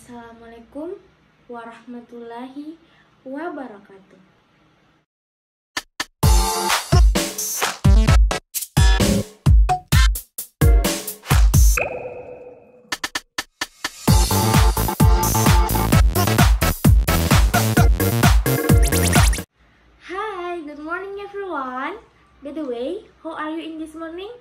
Assalamualaikum warahmatullahi wabarakatuh. Hi, good morning everyone. By the way, how are you in this morning?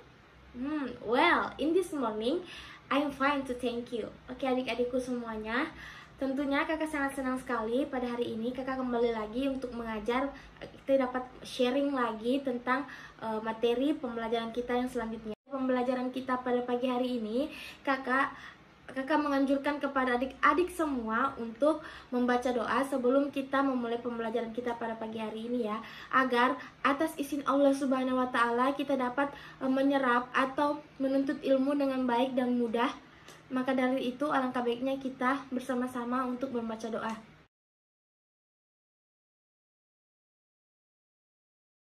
Well, in this morning, I'm fine to thank you. Oke adik-adikku semuanya, tentunya kakak sangat senang sekali pada hari ini kakak kembali lagi untuk mengajar. Kita dapat sharing lagi tentang materi pembelajaran kita yang selanjutnya. Pembelajaran kita pada pagi hari ini, kakak menganjurkan kepada adik-adik semua untuk membaca doa sebelum kita memulai pembelajaran kita pada pagi hari ini ya, agar atas izin Allah Subhanahu wa taala kita dapat menyerap atau menuntut ilmu dengan baik dan mudah. Maka dari itu alangkah baiknya kita bersama-sama untuk membaca doa.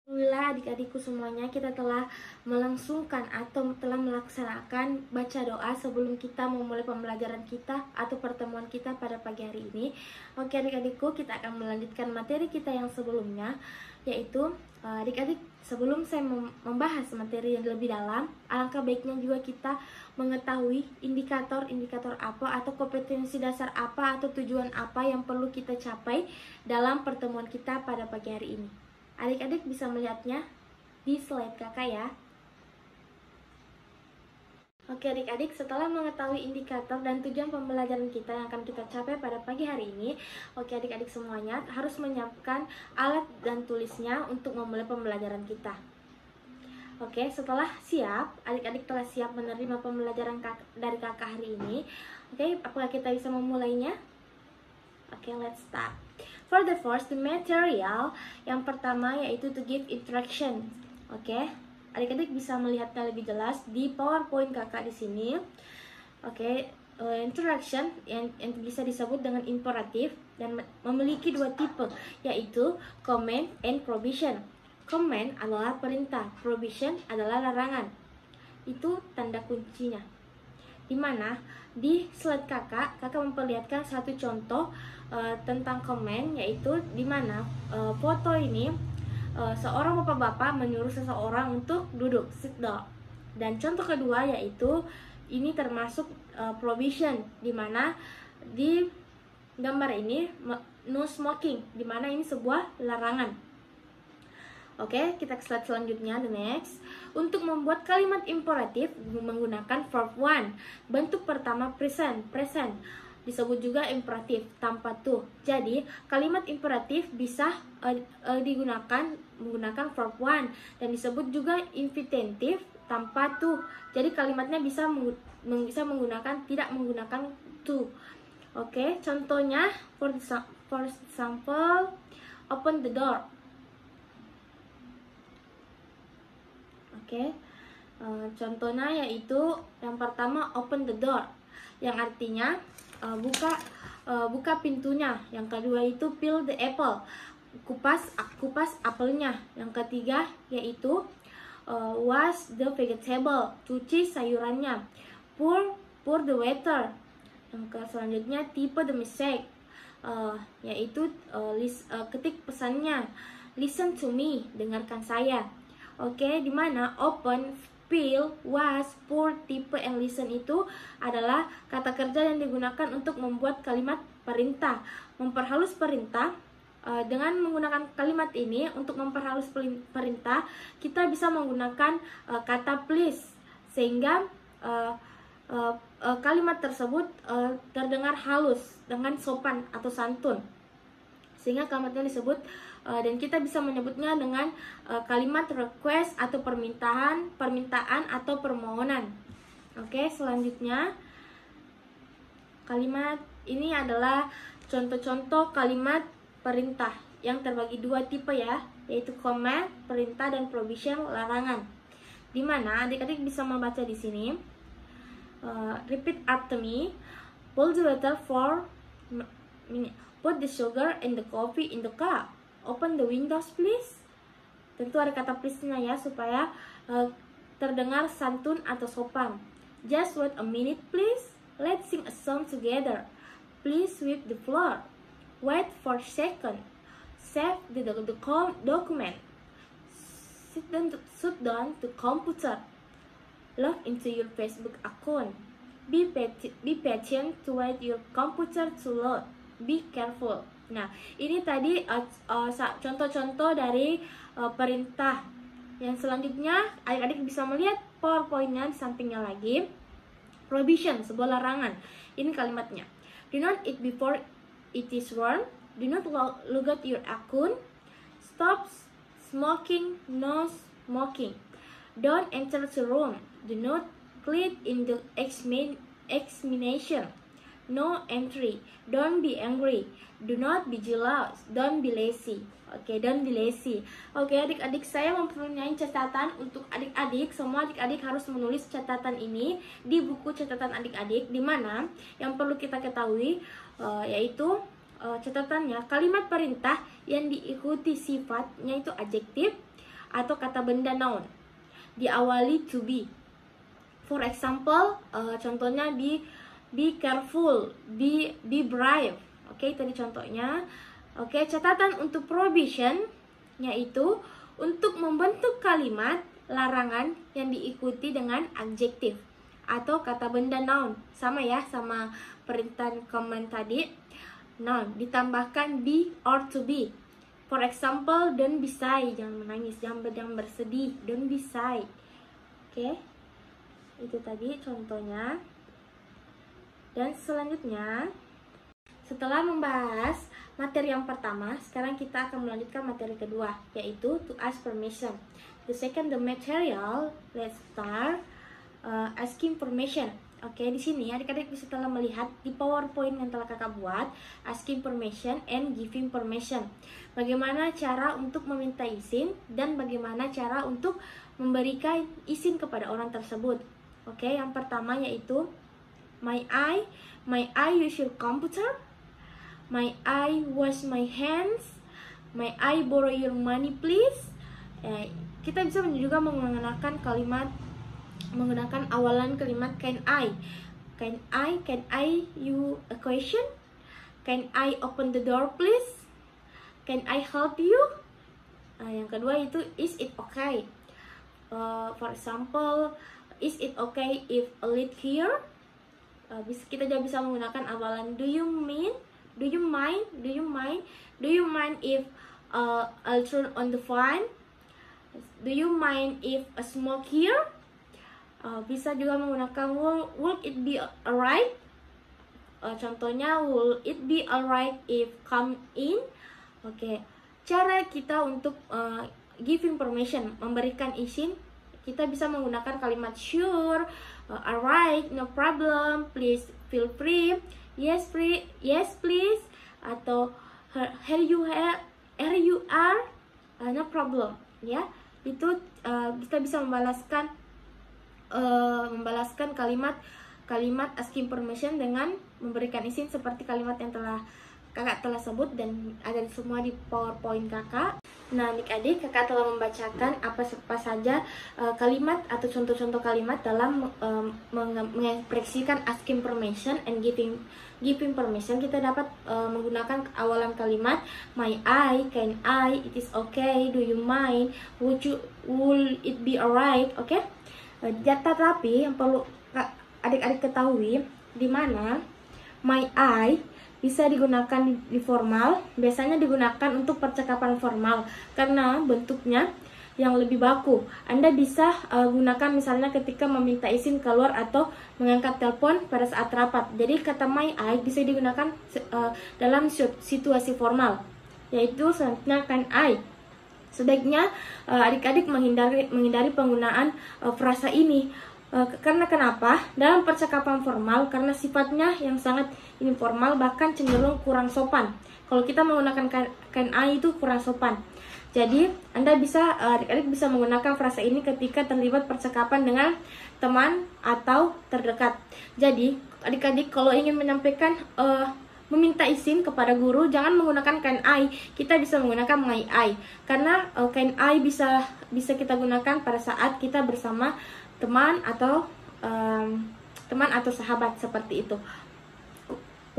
Alhamdulillah adik-adikku semuanya, kita telah melangsungkan atau telah melaksanakan baca doa sebelum kita memulai pembelajaran kita atau pertemuan kita pada pagi hari ini. Oke adik-adikku, kita akan melanjutkan materi kita yang sebelumnya, yaitu adik-adik, sebelum saya membahas materi yang lebih dalam, alangkah baiknya juga kita mengetahui indikator-indikator apa atau kompetensi dasar apa atau tujuan apa yang perlu kita capai dalam pertemuan kita pada pagi hari ini. Adik-adik bisa melihatnya di slide kakak ya. Oke adik-adik, setelah mengetahui indikator dan tujuan pembelajaran kita yang akan kita capai pada pagi hari ini, oke adik-adik semuanya harus menyiapkan alat dan tulisnya untuk memulai pembelajaran kita. Oke, setelah siap, adik-adik telah siap menerima pembelajaran dari kakak hari ini. Oke, apakah kita bisa memulainya? Oke, let's start. For the first, the material yang pertama yaitu to give instruction. Oke, adik-adik bisa melihatnya lebih jelas di PowerPoint kakak di sini. Oke, instruction yang bisa disebut dengan imperatif dan memiliki dua tipe, yaitu command and provision. Command adalah perintah, provision adalah larangan. Itu tanda kuncinya. Dimana di slide kakak memperlihatkan satu contoh tentang command, yaitu dimana foto ini seorang bapak-bapak menyuruh seseorang untuk duduk, sit down. Dan contoh kedua yaitu ini termasuk provision, dimana di gambar ini no smoking, dimana ini sebuah larangan. Oke, kita ke slide selanjutnya, the next. Untuk membuat kalimat imperatif menggunakan verb one. Bentuk pertama present disebut juga imperatif tanpa to. Jadi, kalimat imperatif bisa menggunakan verb one dan disebut juga infinitive tanpa to. Jadi, kalimatnya bisa menggunakan tidak menggunakan to. Oke, contohnya for example, open the door. Oke, contohnya yaitu yang pertama open the door, yang artinya buka pintunya. Yang kedua itu peel the apple, kupas apelnya. Yang ketiga yaitu wash the vegetable, cuci sayurannya. Pour the water. Yang selanjutnya type the message, yaitu ketik pesannya. Listen to me, dengarkan saya. Oke, dimana open, peel, wash, pour, type, and listen itu adalah kata kerja yang digunakan untuk membuat kalimat perintah. Memperhalus perintah dengan menggunakan kalimat ini. Untuk memperhalus perintah, kita bisa menggunakan kata please, sehingga kalimat tersebut terdengar halus dengan sopan atau santun, sehingga kalimatnya disebut dan kita bisa menyebutnya dengan kalimat request atau permintaan atau permohonan. Oke, selanjutnya kalimat ini adalah contoh-contoh kalimat perintah yang terbagi dua tipe ya, yaitu command, perintah, dan provision, larangan. Dimana adik-adik bisa membaca di sini. Repeat after me. Boil the water for put the sugar and the coffee in the cup. Open the windows please. Tentu ada kata please-nya ya, supaya terdengar santun atau sopan. Just wait a minute please. Let's sing a song together. Please sweep the floor. Wait for a second. Save the document. Sit down to computer. Log into your Facebook account. Be patient to wait your computer to load. Be careful. Nah, ini tadi contoh-contoh dari perintah. Yang selanjutnya, adik-adik bisa melihat PowerPoint-nya di sampingnya lagi. Prohibition, sebuah larangan. Ini kalimatnya. Do not eat before it is warm. Do not log out your account. Stop smoking, no smoking. Don't enter the room. Do not click in the examination. No entry. Don't be angry. Do not be jealous. Don't be lazy. Oke, don't be lazy. Oke, adik-adik, saya mempunyai catatan untuk adik-adik. Semua adik-adik harus menulis catatan ini di buku catatan adik-adik, di mana yang perlu kita ketahui yaitu catatannya, kalimat perintah yang diikuti sifatnya itu adjektif atau kata benda noun, diawali to be. For example, contohnya be careful, be brave. Oke, tadi contohnya. Oke, catatan untuk prohibition yaitu untuk membentuk kalimat larangan yang diikuti dengan adjektif atau kata benda noun. Sama ya, sama perintah command tadi. Noun ditambahkan be or to be. For example, don't be shy, jangan menangis, jangan bersedih, don't be shy. Oke, itu tadi contohnya. Dan selanjutnya, setelah membahas materi yang pertama, sekarang kita akan melanjutkan materi kedua, yaitu to ask permission. The second the material, let's start asking permission. Oke, di sini adik-adik bisa telah melihat di PowerPoint yang telah kakak buat, asking permission and giving permission. Bagaimana cara untuk meminta izin dan bagaimana cara untuk memberikan izin kepada orang tersebut. Oke, yang pertama yaitu may I use your computer? May I wash my hands? May I borrow your money please? Kita bisa juga menggunakan awalan kalimat can I you a question? Can I open the door please? Can I help you? Yang kedua itu is it okay? For example, is it okay if I live here? Kita juga bisa menggunakan awalan do you mind if I'll turn on the fan? Do you mind if I smoke here? Bisa juga menggunakan will it be alright? Contohnya, will it be alright if come in? Oke, cara kita untuk giving permission, memberikan izin, kita bisa menggunakan kalimat sure, alright, no problem, please feel free, yes please, atau here you are, no problem. Ya, itu kita bisa membalaskan kalimat asking permission dengan memberikan izin seperti kalimat yang kakak telah sebut dan ada semua di PowerPoint kakak. Nah, adik-adik, kakak telah membacakan apa saja kalimat atau contoh-contoh kalimat dalam mengekspresikan asking permission and giving permission. Kita dapat menggunakan awalan kalimat may I, can I, it is okay, do you mind, will it be alright, oke? Tetapi yang perlu adik-adik ketahui, di mana my I bisa digunakan di formal, biasanya digunakan untuk percakapan formal karena bentuknya yang lebih baku. Anda bisa gunakan misalnya ketika meminta izin keluar atau mengangkat telepon pada saat rapat. Jadi kata my I bisa digunakan dalam situasi formal, yaitu selanjutnya can I. Sebaiknya adik-adik menghindari penggunaan frasa ini. Karena kenapa? Dalam percakapan formal, karena sifatnya yang sangat informal, bahkan cenderung kurang sopan. Kalau kita menggunakan can I itu kurang sopan. Jadi adik-adik bisa menggunakan frasa ini ketika terlibat percakapan dengan teman atau terdekat. Jadi adik-adik kalau ingin menyampaikan meminta izin kepada guru, jangan menggunakan can I, kita bisa menggunakan my I. Karena can I bisa kita gunakan pada saat kita bersama teman atau sahabat, seperti itu.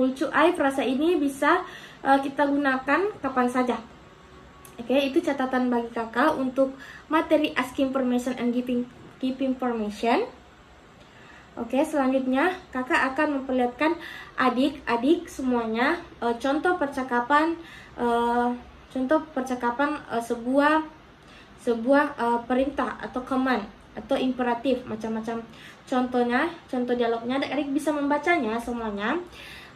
Pull to I, frasa ini bisa kita gunakan kapan saja. Oke, itu catatan bagi kakak untuk materi asking permission and giving permission. Oke, selanjutnya kakak akan memperlihatkan adik-adik semuanya contoh percakapan sebuah perintah atau command atau imperatif, macam-macam contohnya, contoh dialognya. Adik-adik bisa membacanya semuanya.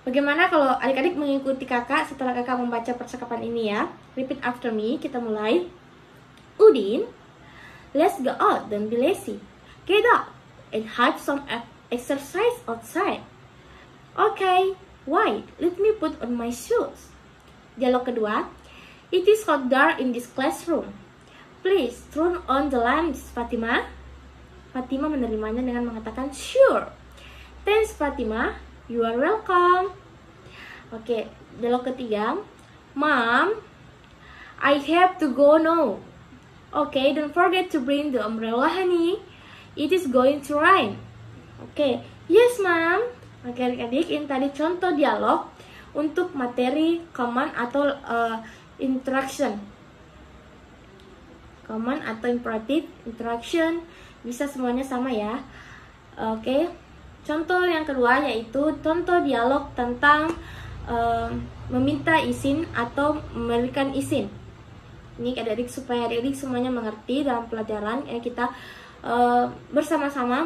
Bagaimana kalau adik-adik mengikuti kakak setelah kakak membaca percakapan ini ya? Repeat after me, kita mulai. Udin, let's go out, don't be lazy. Get up and have some exercise outside. Okay, wait, let me put on my shoes. Dialog kedua, it is hot dark in this classroom. Please turn on the lamps, Fatima. Fatima menerimanya dengan mengatakan sure. Thanks, Fatima. You are welcome. Oke, dialog ketiga. Mom, I have to go now. Okay, don't forget to bring the umbrella, honey. It is going to rain. Oke, yes, mom. Oke, adik-adik, ini tadi contoh dialog untuk materi command atau interaction. Command atau imperatif, interaction, bisa semuanya sama ya. Oke. Contoh yang kedua yaitu contoh dialog tentang meminta izin atau memberikan izin. Ini adik-adik supaya adik-adik semuanya mengerti dalam pelajaran. Kita bersama-sama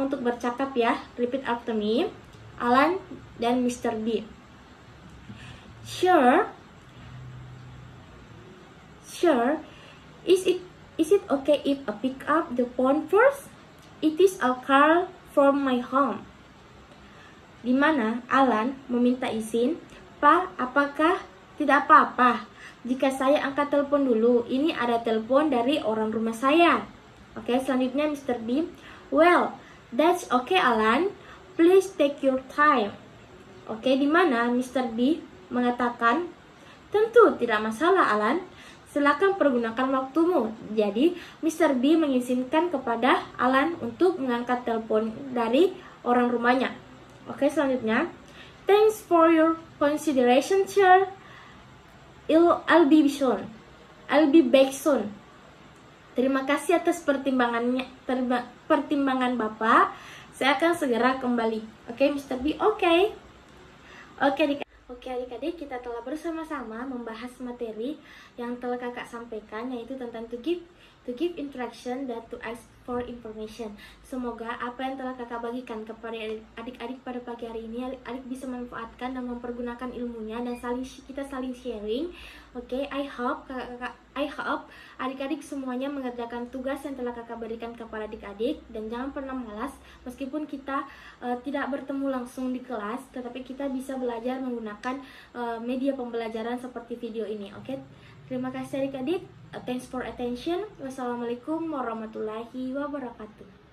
untuk bercakap ya. Repeat after me. Alan dan Mr. B. Sure. Is it okay if I pick up the phone first? It is a call from my home. Di mana Alan meminta izin, Pak, apakah tidak apa-apa jika saya angkat telepon dulu? Ini ada telepon dari orang rumah saya. Oke, selanjutnya Mr. B. Well, that's okay, Alan. Please take your time. Oke, di mana Mr. B mengatakan, tentu tidak masalah, Alan. Silakan pergunakan waktumu. Jadi, Mr. B mengizinkan kepada Alan untuk mengangkat telepon dari orang rumahnya. Oke, selanjutnya. Thanks for your consideration, sir. I'll be soon. I'll be back soon. Terima kasih atas pertimbangan Bapak. Saya akan segera kembali. Oke, Mr. B. Oke. Oke adik-adik, kita telah bersama-sama membahas materi yang telah kakak sampaikan, yaitu tentang to give interaction dan to ask for information. Semoga apa yang telah kakak bagikan kepada adik-adik pada pagi hari ini, adik bisa manfaatkan dan mempergunakan ilmunya dan kita saling sharing. Oke, I hope adik-adik semuanya mengerjakan tugas yang telah kakak berikan kepada adik-adik, dan jangan pernah malas meskipun kita tidak bertemu langsung di kelas, tetapi kita bisa belajar menggunakan media pembelajaran seperti video ini. Oke, terima kasih adik-adik. Thanks for attention. Wassalamualaikum warahmatullahi wabarakatuh.